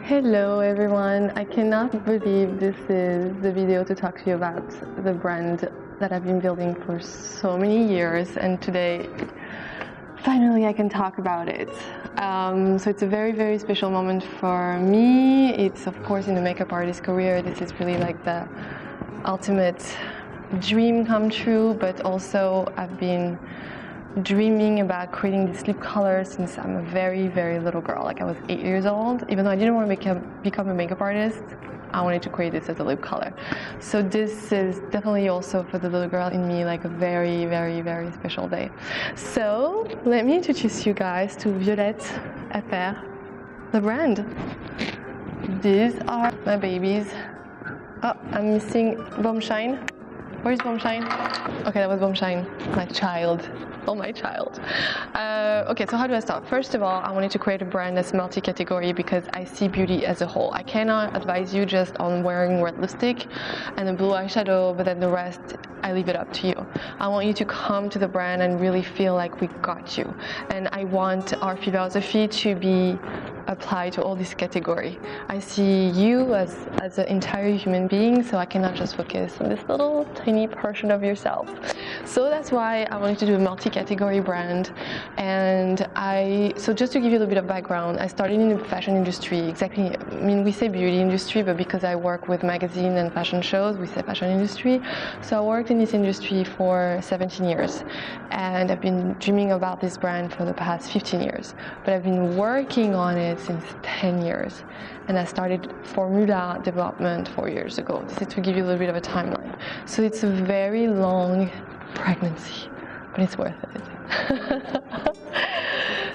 Hello everyone, I cannot believe this is the video to talk to you about the brand that I've been building for so many years, and today finally I can talk about it. So it's a very, very special moment for me. It's of course in the makeup artist career, this is really like the ultimate dream come true, but also I've been dreaming about creating these lip colors since I'm a very, very little girl. Like I was 8 years old. Even though I didn't want to become a makeup artist, I wanted to create this as a lip color. So this is definitely also for the little girl in me like a very, very, very special day. So let me introduce you guys to Violette Haircare, the brand. These are my babies. Oh, I'm missing Bombshine. Where's Bombshine? Okay, that was Bombshine, my child. Oh, my child. Okay, so how do I start? First of all, I wanted to create a brand that's multi-category because I see beauty as a whole. I cannot advise you just on wearing red lipstick and a blue eyeshadow, but then the rest, I leave it up to you. I want you to come to the brand and really feel like we got you. And I want our philosophy to be applied to all this category. I see you as an entire human being, so I cannot just focus on this little tiny portion of yourself. So that's why I wanted to do a multi-category brand. And so just to give you a little bit of background, I started in the fashion industry. Exactly, I mean, we say beauty industry, but because I work with magazine and fashion shows, we say fashion industry. So I worked in this industry for 17 years. And I've been dreaming about this brand for the past 15 years. But I've been working on it since 10 years. And I started formula development 4 years ago. This is to give you a little bit of a timeline. So it's a very long pregnancy, but it's worth it.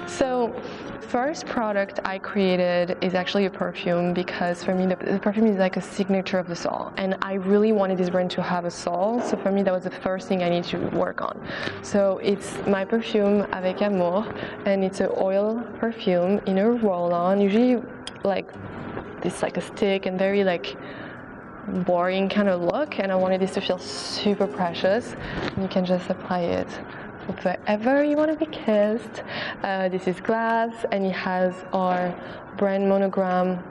So first product I created is actually a perfume because for me the perfume is like a signature of the soul, and I really wanted this brand to have a soul. So for me that was the first thing I need to work on. So it's my perfume Avec Amour, and it's an oil perfume in a roll-on, usually like this like a stick and very like boring kind of look, and I wanted this to feel super precious. And you can just apply it wherever you want to be kissed. This is glass, and it has our brand monogram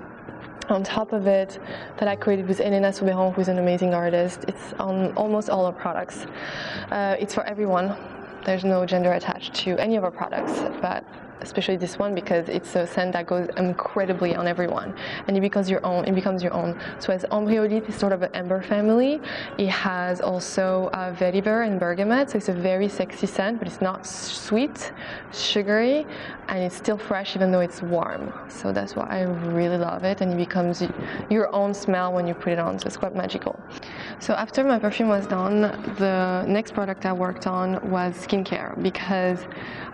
on top of it that I created with Elena Souberan, who's an amazing artist. It's on almost all our products. It's for everyone. There's no gender attached to any of our products, but especially this one because it's a scent that goes incredibly on everyone, and it becomes your own. So as Embryolite is sort of an amber family, it has also vetiver and bergamot, so it's a very sexy scent, but it's not sweet, sugary, and it's still fresh even though it's warm. So that's why I really love it, and it becomes your own smell when you put it on, so it's quite magical. So after my perfume was done, the next product I worked on was skincare, because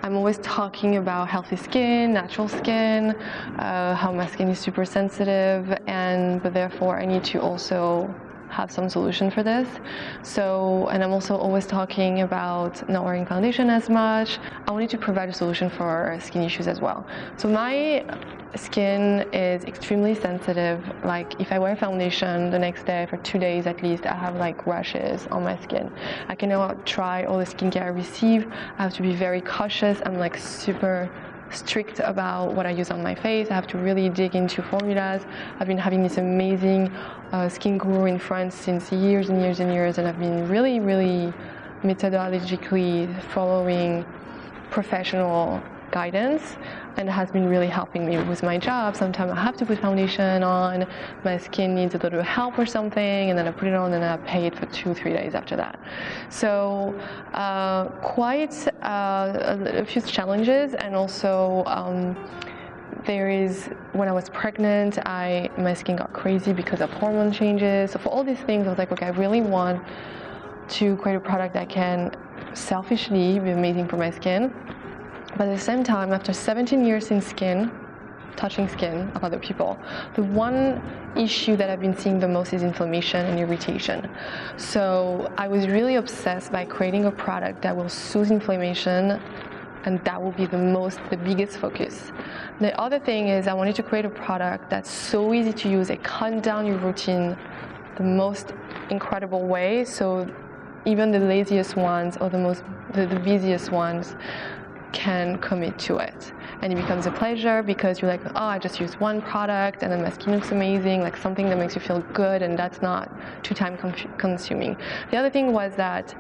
I'm always talking about healthy skin, natural skin, how my skin is super sensitive, but therefore I need to also have some solution for this. So, and I'm also always talking about not wearing foundation as much. I wanted to provide a solution for skin issues as well. So my skin is extremely sensitive. Like if I wear foundation the next day for 2 days at least, I have like rashes on my skin. I cannot try all the skincare I receive. I have to be very cautious. I'm like super strict about what I use on my face. I have to really dig into formulas. I've been having this amazing skin guru in France since years and years and years, and I've been really, really methodologically following professional guidance, and it has been really helping me with my job. Sometimes I have to put foundation on, my skin needs a little help or something, and then I put it on and then I pay it for 2-3 days after that. So quite a few challenges, and also when I was pregnant, my skin got crazy because of hormone changes. So for all these things, I was like, okay, I really want to create a product that can selfishly be amazing for my skin. But at the same time, after 17 years in touching skin of other people, the one issue that I've been seeing the most is inflammation and irritation. So I was really obsessed by creating a product that will soothe inflammation, and that will be the biggest focus. The other thing is I wanted to create a product that's so easy to use. It cut down your routine the most incredible way. So even the laziest ones or the busiest ones can commit to it. And it becomes a pleasure because you're like, oh, I just used one product and then my skin looks amazing, like something that makes you feel good, and that's not too time consuming. The other thing was that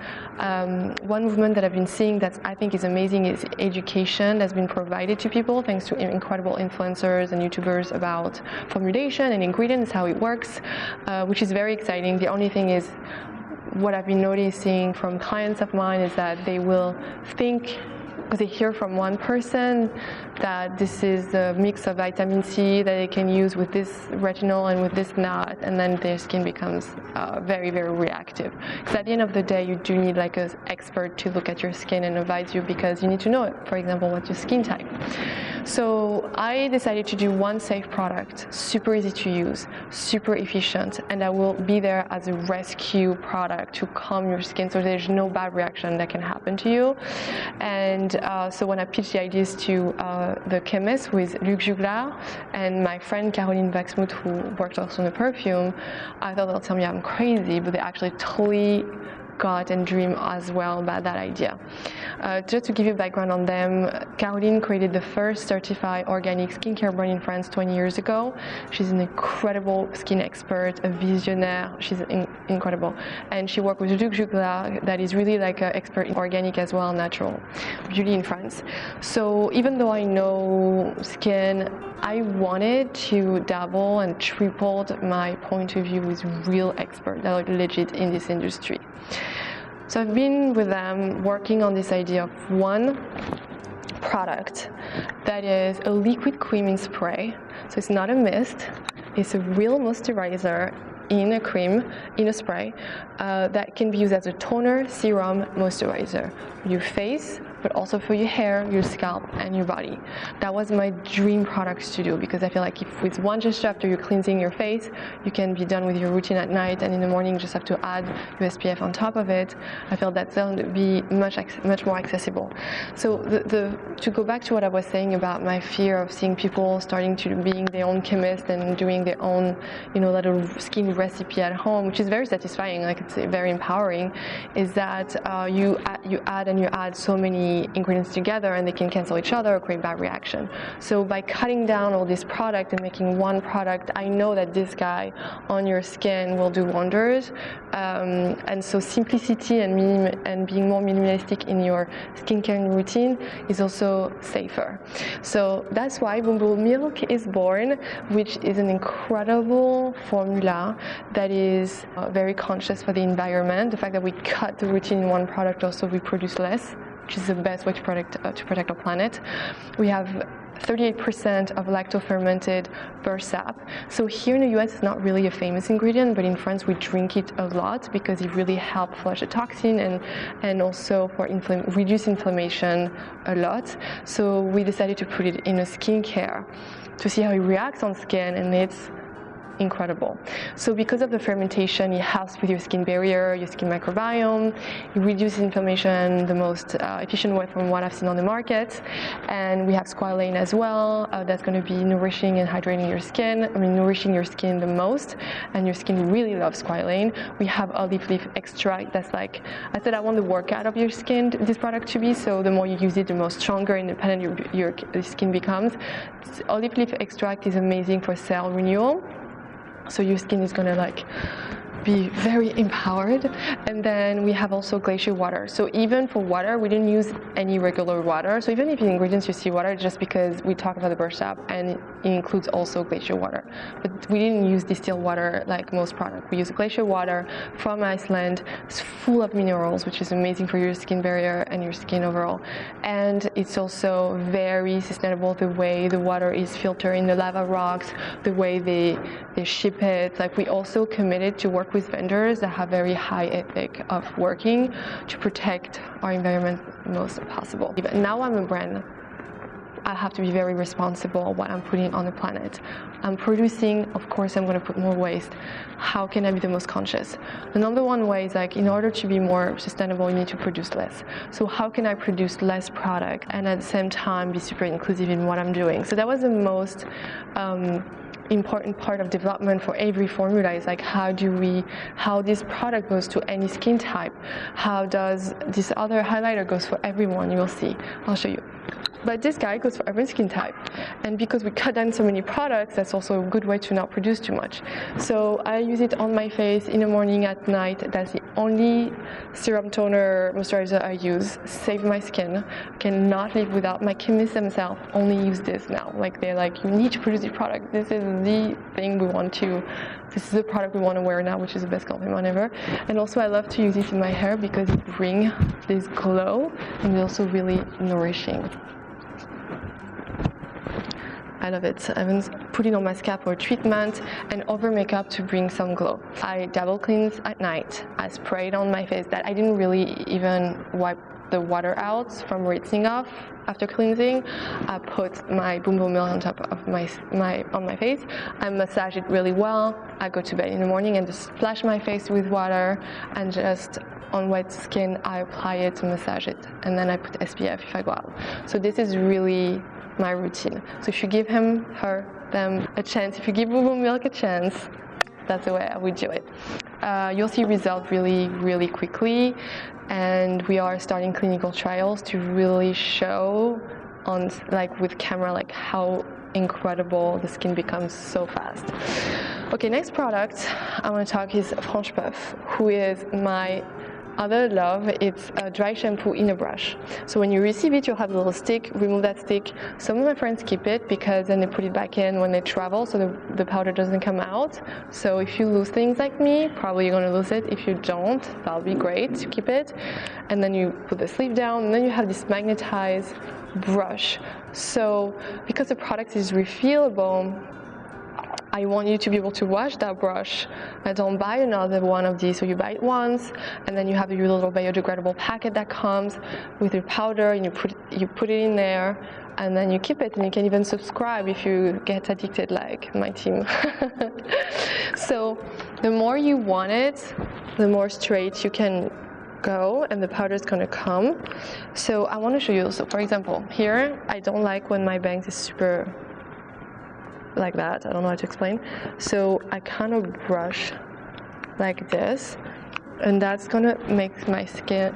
one movement that I've been seeing that I think is amazing is education that's been provided to people thanks to incredible influencers and YouTubers about formulation and ingredients, how it works, which is very exciting. The only thing is, what I've been noticing from clients of mine is that they will think, because they hear from one person that this is a mix of vitamin C that they can use with this retinol and with this nut, and then their skin becomes very, very reactive. Because at the end of the day, you do need like an expert to look at your skin and advise you, because you need to know, for example, what's your skin type. So I decided to do one safe product, super easy to use, super efficient, and that will be there as a rescue product to calm your skin so there's no bad reaction that can happen to you. And so when I pitched the ideas to the chemist with Luc Juglar and my friend Caroline Vaxmuth, who worked also on the perfume, I thought they'll tell me I'm crazy, but they actually totally got and dream as well about that idea. Just to give you a background on them, Caroline created the first certified organic skincare brand in France 20 years ago. She's an incredible skin expert, a visionaire. She's incredible. And she worked with Luc Juglar, that is really like an expert in organic as well, natural beauty in France. So even though I know skin, I wanted to double and triple my point of view with real experts that are legit in this industry. So I've been with them working on this idea of one product that is a liquid cream in spray. So it's not a mist, it's a real moisturizer in a cream, in a spray, that can be used as a toner, serum, moisturizer for your face, but also for your hair, your scalp, and your body. That was my dream products to do, because I feel like if with one gesture after you're cleansing your face, you can be done with your routine at night, and in the morning you just have to add your SPF on top of it. I feel that's going to be much more accessible. So to go back to what I was saying about my fear of seeing people starting to being their own chemist and doing their own, little skin recipe at home, which is very satisfying, like it's very empowering, is that you add so many ingredients together and they can cancel each other or create bad reaction. So by cutting down all this product and making one product, I know that this guy on your skin will do wonders. And so simplicity and being more minimalistic in your skincare routine is also safer. So that's why Bumble Milk is born, which is an incredible formula that is very conscious for the environment. The fact that we cut the routine in one product, also we produce less, which is the best way to protect our planet. We have 38% of lacto-fermented bird sap. So here in the US, it's not really a famous ingredient, but in France, we drink it a lot because it really helps flush the toxin and also for reduce inflammation a lot. So we decided to put it in a skincare to see how it reacts on skin, and it's incredible. So because of the fermentation, it helps with your skin barrier, your skin microbiome. It reduces inflammation the most efficient way from what I've seen on the market. And we have squalane as well. That's going to be nourishing and hydrating your skin. Nourishing your skin the most, and your skin really loves squalane. We have olive leaf extract. That's like I said, I want the workout of your skin, this product to be. So the more you use it, the more stronger and independent your skin becomes. Olive leaf extract is amazing for cell renewal. So your skin is gonna be very empowered. And then we have also glacier water. So even for water, we didn't use any regular water. So even if in ingredients you see water, just because we talk about the bird sap, and it includes also glacier water. But we didn't use distilled water like most products. We use glacier water from Iceland. It's full of minerals, which is amazing for your skin barrier and your skin overall. And it's also very sustainable, the way the water is filtered in the lava rocks, the way they ship it. Like, we also committed to work with vendors that have very high ethic of working to protect our environment most possible. But now I'm a brand. I have to be very responsible what I'm putting on the planet. I'm producing, of course I'm going to put more waste. How can I be the most conscious? The number one way is in order to be more sustainable, you need to produce less. So how can I produce less product and at the same time be super inclusive in what I'm doing? So that was the most important part of development for every formula, is how this product goes to any skin type. How does this other highlighter goes for everyone? You will see. I'll show you. But this guy goes for every skin type. And because we cut down so many products, that's also a good way to not produce too much. So I use it on my face in the morning, at night. That's the only serum, toner, moisturizer I use. Save my skin. Cannot live without. My chemists themselves only use this now. Like, they're like, you need to produce the product. This is the thing we want to, this is the product we want to wear now, which is the best compliment ever. And also I love to use it in my hair because it brings this glow and it's also really nourishing. I love it. I even put it on my scalp for a treatment and over makeup to bring some glow. I double cleanse at night. I spray it on my face. That I didn't really even wipe the water out from rinsing off after cleansing. I put my Boom Boom Milk on top of my face. I massage it really well. I go to bed in the morning and just splash my face with water and just on wet skin I apply it to massage it, and then I put SPF if I go out. So this is really my routine. So if you give them a chance, if you give Boom Boom Milk a chance, that's the way I would do it. You'll see results really quickly, and we are starting clinical trials to really show on, like, with camera, like how incredible the skin becomes so fast. Okay, next product I want to talk is Franche Puff, who is my other love. It's a dry shampoo in a brush. So when you receive it, you'll have a little stick. Remove that stick. Some of my friends keep it because then they put it back in when they travel, so the powder doesn't come out. So if you lose things like me, probably you're going to lose it. If you don't, that'll be great to keep it. And then you put the sleeve down, and then you have this magnetized brush. So because the product is refillable, I want you to be able to wash that brush. I don't buy another one of these, so you buy it once, and then you have your little biodegradable packet that comes with your powder, and you put it in there, and then you keep it, and you can even subscribe if you get addicted like my team. So the more you want it, the more straight you can go, and the powder is going to come. So I want to show you. So for example, here I don't like when my bangs is super like that. I don't know how to explain. So I kind of brush like this, and that's gonna make my skin,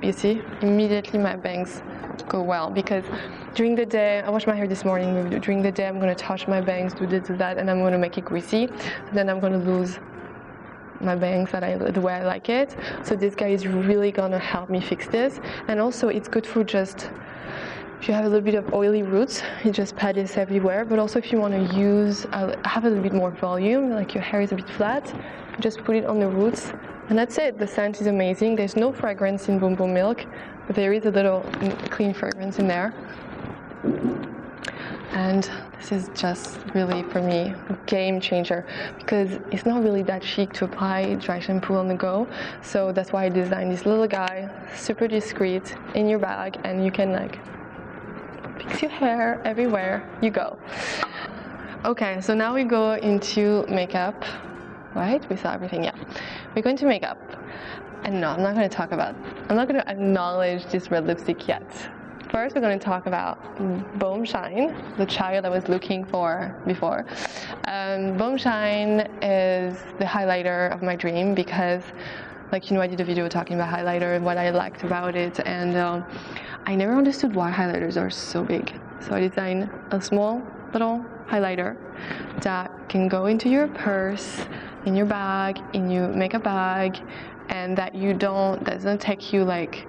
you see, immediately my bangs go well, because during the day, I washed my hair this morning, during the day I'm gonna touch my bangs, do this, do that, and I'm gonna make it greasy, then I'm gonna lose my bangs the way I like it. So this guy is really gonna help me fix this. And also it's good for just, if you have a little bit of oily roots, you just pat this everywhere. But also if you want to use, have a little bit more volume, like your hair is a bit flat, just put it on the roots. And that's it. The scent is amazing. There's no fragrance in Boom Boom Milk, but there is a little clean fragrance in there. And this is just really, for me, a game changer, because it's not really that chic to apply dry shampoo on the go. So that's why I designed this little guy, super discreet, in your bag, and you can like fix your hair everywhere you go. Okay, so now we go into makeup, right? We saw everything, yeah. We're going to makeup. And no, I'm not going to acknowledge this red lipstick yet. First, we're going to talk about Baume Shine, the child I was looking for before. Baume Shine is the highlighter of my dream because, like, you know, I did a video talking about highlighter and what I liked about it, and I never understood why highlighters are so big. So I designed a small little highlighter that can go into your purse, in your bag, in your makeup bag, and that doesn't take you like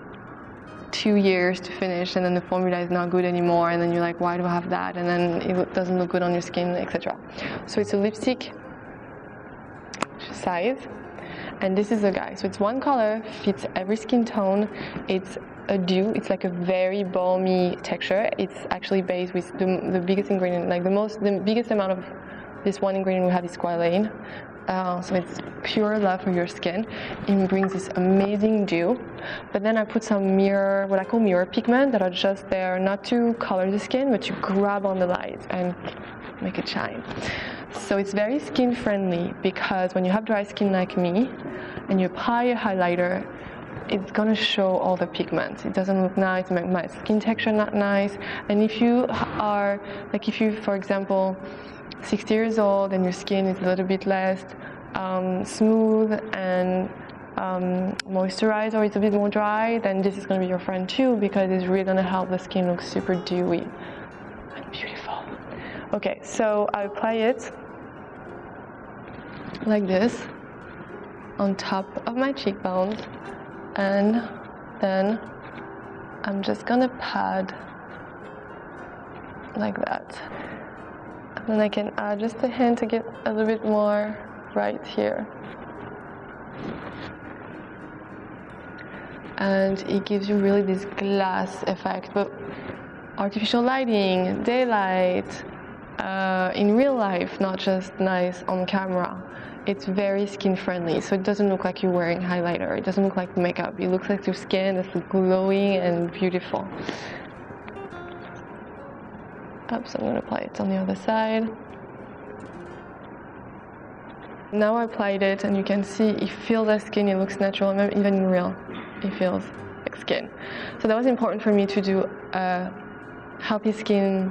2 years to finish, and then the formula is not good anymore, and then you're like, why do I have that? And then it doesn't look good on your skin, etc. So it's a lipstick size, and this is the guy. So it's one color, fits every skin tone. It's a dew. It's like a very balmy texture. It's actually based with the biggest ingredient, like the biggest amount of this one ingredient we have is squalane. So it's pure love for your skin. It brings this amazing dew. But then I put some what I call mirror pigment that are just there not to color the skin, but to grab on the light and make it shine. So it's very skin friendly, because when you have dry skin like me and you apply a highlighter, it's gonna show all the pigments. It doesn't look nice, make my skin texture not nice. And if you are, like, for example, 60 years old and your skin is a little bit less smooth and moisturized or it's a bit more dry, then this is going to be your friend too, because it's really going to help the skin look super dewy and beautiful. Okay, so I apply it like this on top of my cheekbones, and then I'm just gonna pat like that. And then I can add just a hint to get a little bit more right here. And it gives you really this glass effect, but artificial lighting, daylight, in real life, not just nice on camera. It's very skin friendly, so it doesn't look like you're wearing highlighter. It doesn't look like makeup. It looks like your skin is glowing and beautiful. So I'm going to apply it on the other side. Now I applied it, and you can see it feels like skin. It looks natural, and even in real, it feels like skin. So that was important for me to do a healthy skin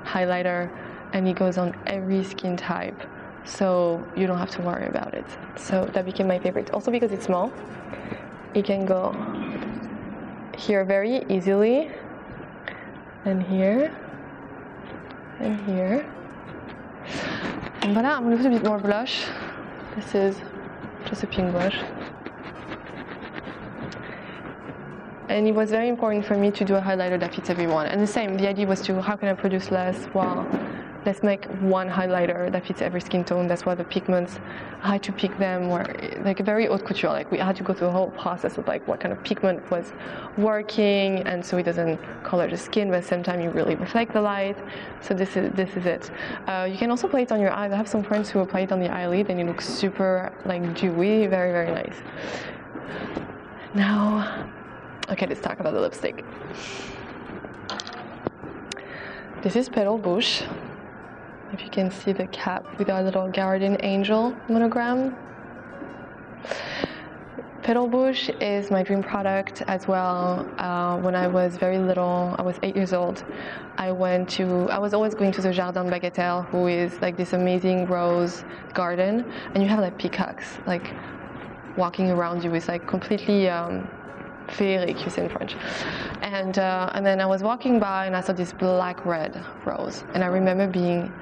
highlighter, and it goes on every skin type, so you don't have to worry about it. So that became my favorite. Also because it's small, it can go here very easily, and here, and here. And voila, I'm going to put a bit more blush. This is just a pink blush. And it was very important for me to do a highlighter that fits everyone. And the same, the idea was to, how can I produce less? Well, let's make one highlighter that fits every skin tone. That's why the pigments, I had to pick them, were like very haute couture. Like we had to go through a whole process of like what kind of pigment was working, and so it doesn't color the skin, but at the same time you really reflect the light. So this is it. You can also apply it on your eyes. I have some friends who apply it on the eyelid, and it looks super like dewy, very, very nice. Now, okay, let's talk about the lipstick. This is Petal Bush. If you can see the cap with our little guardian angel monogram. Petal Bush is my dream product as well. When I was very little, I was 8 years old, I was always going to the Jardin de Bagatelle, who is like this amazing rose garden, and you have like peacocks like walking around you. It's like completely féerique, you say in French. And then I was walking by and I saw this black-red rose, and I remember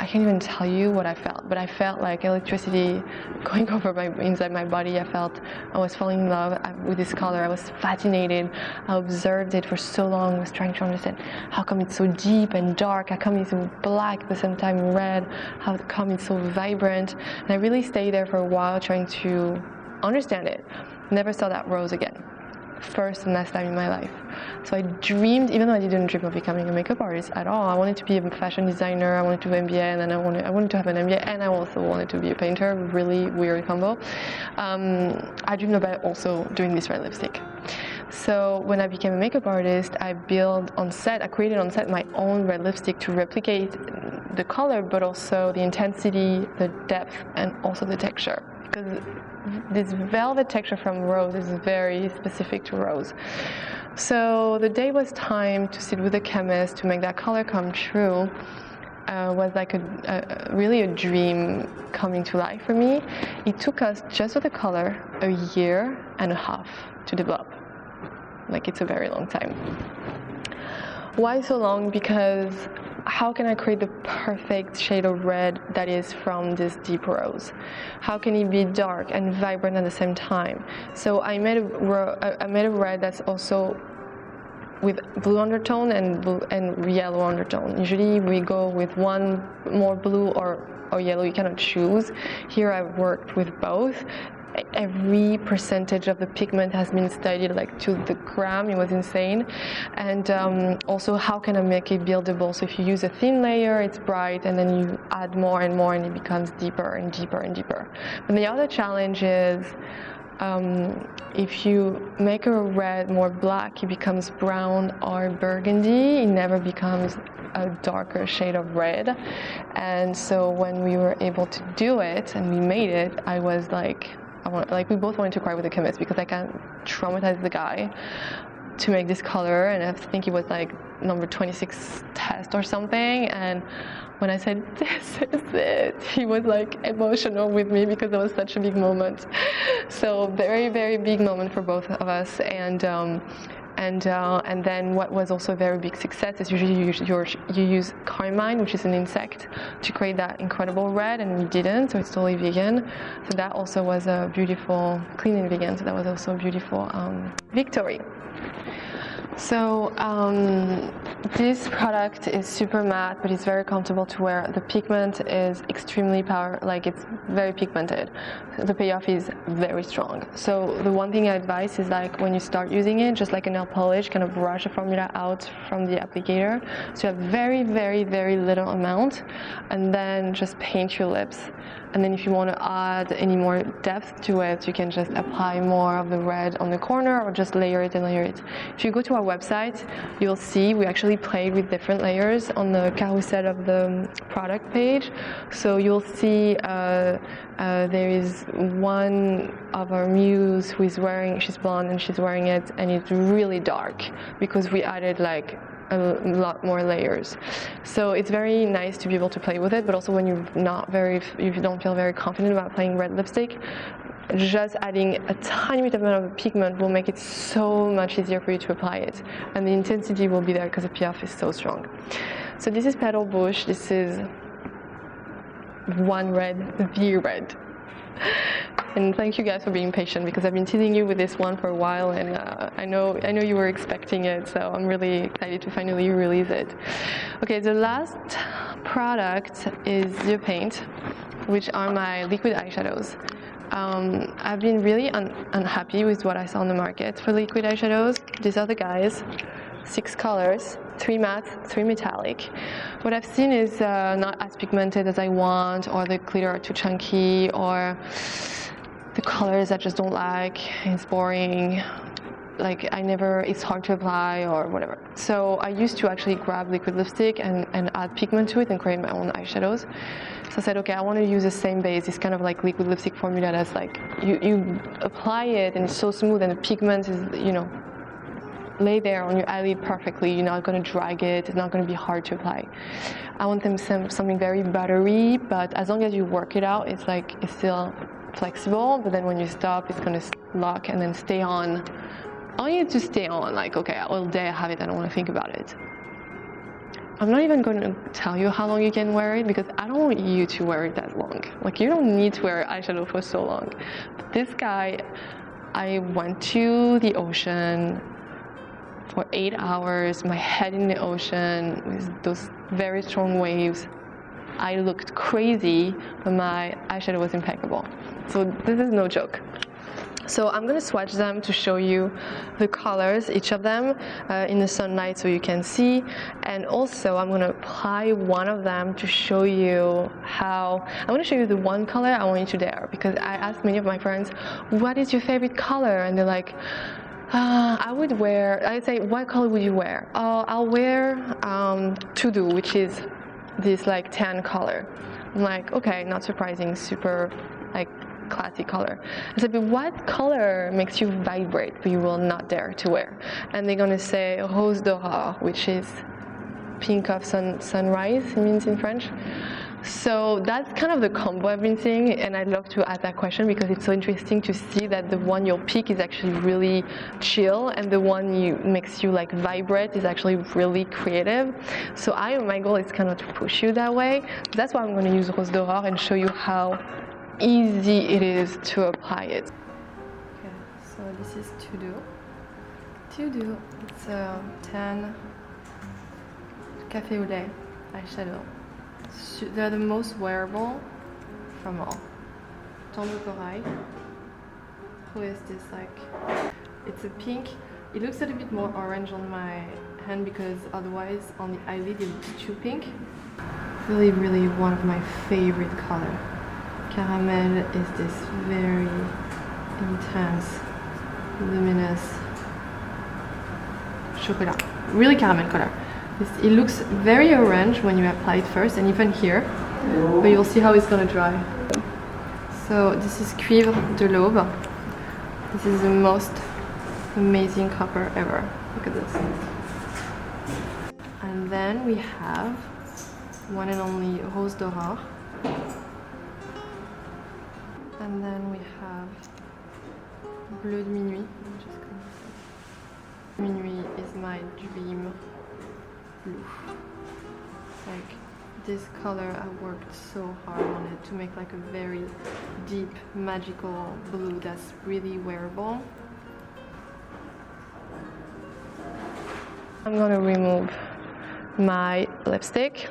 I can't even tell you what I felt, but I felt like electricity going over inside my body. I was falling in love with this color. I was fascinated. I observed it for so long. I was trying to understand how come it's so deep and dark, how come it's so black at the same time red, how come it's so vibrant. And I really stayed there for a while trying to understand it. Never saw that rose again. First and last time in my life. So I dreamed, even though I didn't dream of becoming a makeup artist at all, I wanted to be a fashion designer, I wanted to do MBA, and then I wanted to have an MBA, and I also wanted to be a painter. Really weird combo. I dreamed about also doing this red lipstick. So when I became a makeup artist, I created on set my own red lipstick to replicate the color, but also the intensity, the depth, and also the texture. Because this velvet texture from rose is very specific to rose. So the day was time to sit with the chemist to make that color come true. Was like really a dream coming to life for me. It took us, just with the color, 1.5 years to develop. Like, it's a very long time. Why so long? Because how can I create the perfect shade of red that is from this deep rose? How can it be dark and vibrant at the same time? So I made a red that's also with blue undertone and yellow undertone. Usually we go with one more blue or yellow, you cannot choose. Here I worked with both. Every percentage of the pigment has been studied like to the gram. It was insane. And also, how can I make it buildable? So if you use a thin layer, it's bright, and then you add more and more, and it becomes deeper and deeper and deeper. But the other challenge is, if you make a red more black, it becomes brown or burgundy. It never becomes a darker shade of red. And so when we were able to do it and we made it, I was like, we both wanted to cry with the chemist, because I can't traumatize the guy to make this color, and I think it was like number 26 test or something, and when I said, "This is it," he was like emotional with me because it was such a big moment. So very, very big moment for both of us. And then what was also a very big success is usually you use carmine, which is an insect, to create that incredible red, and we didn't, so it's totally vegan. So that also was a beautiful, clean and vegan, so that was also a beautiful victory. So this product is super matte, but it's very comfortable to wear. The pigment is extremely it's very pigmented. The payoff is very strong. So the one thing I advise is like when you start using it, just like a nail polish, kind of brush the formula out from the applicator. So you have very, very, very little amount, and then just paint your lips. And then if you want to add any more depth to it, you can just apply more of the red on the corner, or just layer it and layer it. If you go to our website, you'll see we actually played with different layers on the carousel of the product page. So you'll see there is one of our muse who is she's blonde and she's wearing it, and it's really dark because we added like a lot more layers. So it's very nice to be able to play with it, but also when if you don't feel very confident about applying red lipstick, just adding a tiny bit amount of pigment will make it so much easier for you to apply it, and the intensity will be there because the payoff is so strong. So this is Petal Bush. This is one red, the red. And thank you guys for being patient, because I've been teasing you with this one for a while, and I know you were expecting it, so I'm really excited to finally release it. Okay, the last product is the paint, which are my liquid eyeshadows. I've been really unhappy with what I saw on the market for liquid eyeshadows. These are the guys, 6 colors, 3 matte, 3 metallic. What I've seen is not as pigmented as I want, or the glitter are too chunky, or the colors I just don't like, it's boring, like it's hard to apply or whatever. So I used to actually grab liquid lipstick and add pigment to it and create my own eyeshadows. So I said, okay, I want to use the same base, this kind of like liquid lipstick formula that's like, you apply it and it's so smooth, and the pigment is, lay there on your eyelid perfectly. You're not going to drag it. It's not going to be hard to apply. I want something very buttery, but as long as you work it out, it's still flexible. But then when you stop, it's going to lock and then stay on. I want it to stay on, like, okay, all day I have it, I don't want to think about it. I'm not even going to tell you how long you can wear it, because I don't want you to wear it that long. Like, you don't need to wear eyeshadow for so long. But this guy, I went to the ocean for 8 hours, my head in the ocean with those very strong waves. I looked crazy, but my eyeshadow was impeccable. So this is no joke. So I'm going to swatch them to show you the colors, each of them, in the sunlight so you can see. And also I'm going to apply one of them to show you I'm going to show you the one color I want you to dare, because I asked many of my friends, what is your favorite color? And they're like, I'd say, what color would you wear? I'll wear To Do, which is this like tan color. I'm like, okay, not surprising, super like classy color. I said, but what color makes you vibrate but you will not dare to wear? And they're gonna say Rose d'Aurore, which is pink of sunrise, it means in French. So that's kind of the combo I've been seeing, and I'd love to ask that question because it's so interesting to see that the one you'll pick is actually really chill, and the one makes you like vibrate is actually really creative. So my goal is kind of to push you that way. That's why I'm going to use Rose d'Aurore and show you how easy it is to apply it. Okay, so this is To Do. To Do, it's a tan Café au lait eyeshadow. They're the most wearable from all. Tombe Corail. Who is this like? It's a pink. It looks a little bit more orange on my hand because otherwise on the eyelid it looks too pink. Really, really one of my favorite color. Caramel is this very intense, luminous chocolate. Really caramel color. It looks very orange when you apply it first, and even here, but you'll see how it's gonna dry. So this is Cuivre de l'Aube. This is the most amazing copper ever. Look at this. then we have one and only Rose d'Aurore. And then we have Bleu de Minuit. Minuit is my dream blue. Like this color, I worked so hard on it to make like a very deep, magical blue that's really wearable. I'm gonna remove my lipstick.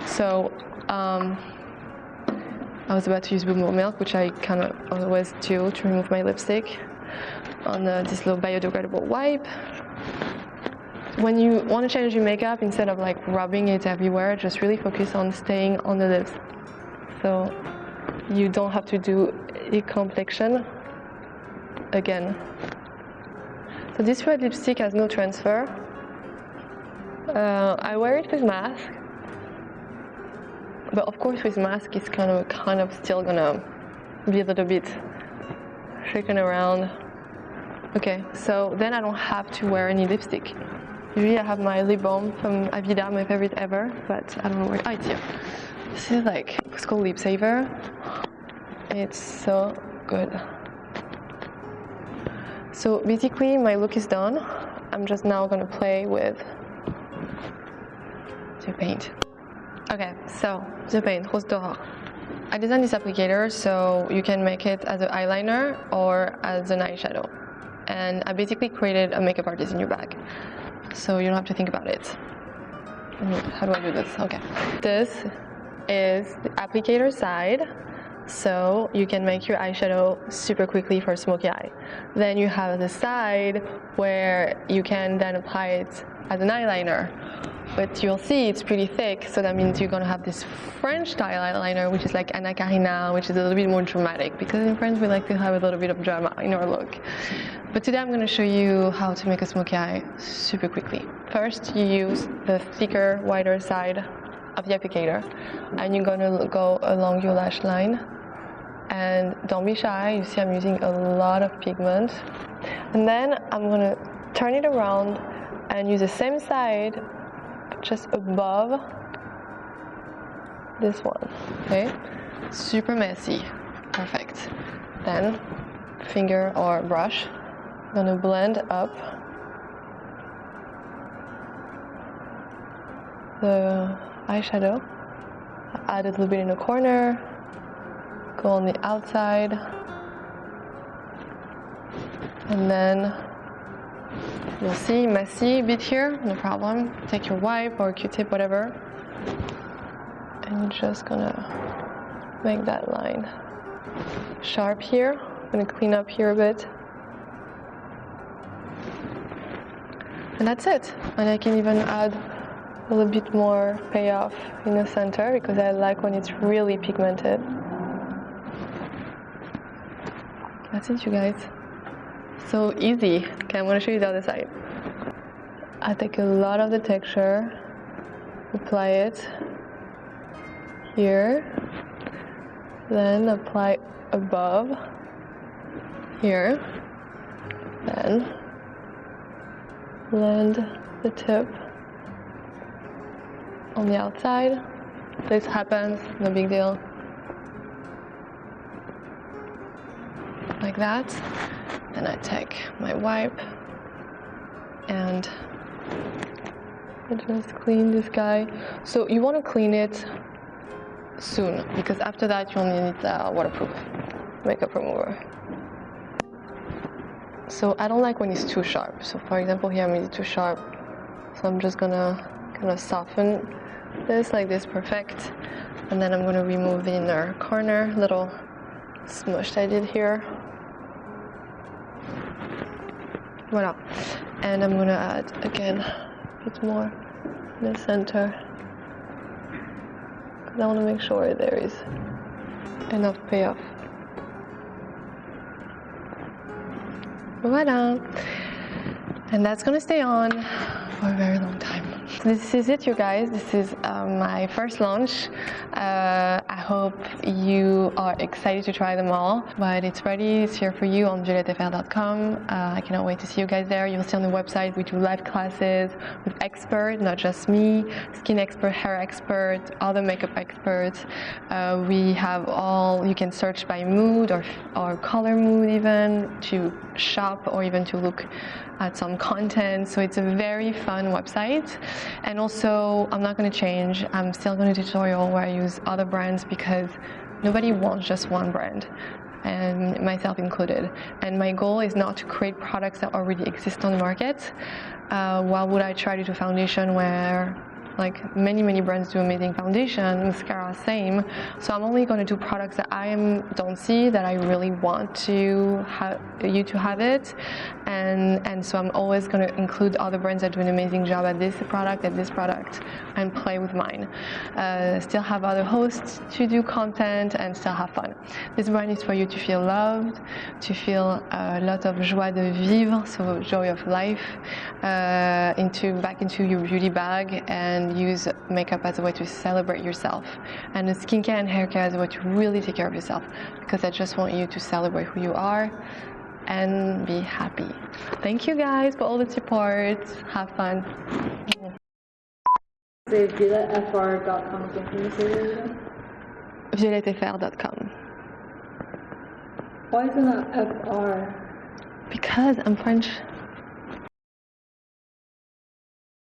So I was about to use Blue Milk, which I kind of always do to remove my lipstick, on this little biodegradable wipe. When you want to change your makeup, instead of like rubbing it everywhere, just really focus on staying on the lips. So you don't have to do a complexion again. So this red lipstick has no transfer. I wear it with mask, but of course with mask it's kind of still gonna be a little bit shaken around. Okay, so then I don't have to wear any lipstick. Usually I have my lip balm from Avida, my favorite ever, but I don't know where. Oh, it's here. This is like, it's called Lip Saver. It's so good. So basically my look is done. I'm just now gonna play with the paint. Okay, so the paint, Rose d'Aurore. I designed this applicator so you can make it as an eyeliner or as an eyeshadow. And I basically created a makeup artist in your bag, so you don't have to think about it. How do I do this? Okay. This is the applicator side, so you can make your eyeshadow super quickly for smoky eye. Then you have the side where you can then apply it as an eyeliner. But you'll see it's pretty thick, so that means you're gonna have this French style eyeliner, which is like Anna Karina, which is a little bit more dramatic, because in France we like to have a little bit of drama in our look. But today I'm gonna show you how to make a smoky eye super quickly. First, you use the thicker, wider side of the applicator, and you're gonna go along your lash line. And don't be shy, you see I'm using a lot of pigment. And then I'm gonna turn it around and use the same side just above this one, okay? Super messy, perfect. Then, finger or brush, I'm gonna blend up the eyeshadow. Add a little bit in the corner, go on the outside, and then you'll see messy a bit here, no problem. Take your wipe or Q-tip, whatever, and you're just gonna make that line sharp here. I'm gonna clean up here a bit. And that's it. And I can even add a little bit more payoff in the center because I like when it's really pigmented. That's it, you guys. So easy. Okay, I'm gonna show you the other side. I take a lot of the texture, apply it here, then apply above here, then blend the tip on the outside. This happens, no big deal. Like that. Then I take my wipe and I just clean this guy. So you want to clean it soon because after that you'll need waterproof makeup remover. So I don't like when it's too sharp. So for example here I'm really too sharp. So I'm just gonna kind of soften this like this, perfect. And then I'm gonna remove the inner corner, little smush I did here. Voila. And I'm gonna add again a bit more in the center because I want to make sure there is enough payoff. Voila. And that's gonna stay on for a very long time. So this is it, you guys. This is my first launch. I hope you are excited to try them all, but it's ready. It's here for you on violettefr.com. I cannot wait to see you guys there. You'll see on the website we do live classes with experts, not just me, skin expert, hair expert, other makeup experts. We have all, you can search by mood or color mood even, to shop or even to look at some content. So it's a very fun website. And also, I'm not going to change. I'm still going to tutorial where I use other brands because nobody wants just one brand, and myself included. And my goal is not to create products that already exist on the market. Why would I try to do foundation where like many brands do amazing foundation, mascara same. So I'm only going to do products that I don't see, that I really want to have you to have it, and so I'm always going to include other brands that do an amazing job at this product, and play with mine. Still have other hosts to do content and still have fun. This brand is for you to feel loved, to feel a lot of joie de vivre, so joy of life, back into your beauty bag, and use makeup as a way to celebrate yourself, and the skincare and hair care as a way to really take care of yourself, because I just want you to celebrate who you are and be happy. Thank you guys for all the support. Have fun. Say violettefr.com. Can you say it again? violettefr.com. Why isn't that FR? Because I'm French.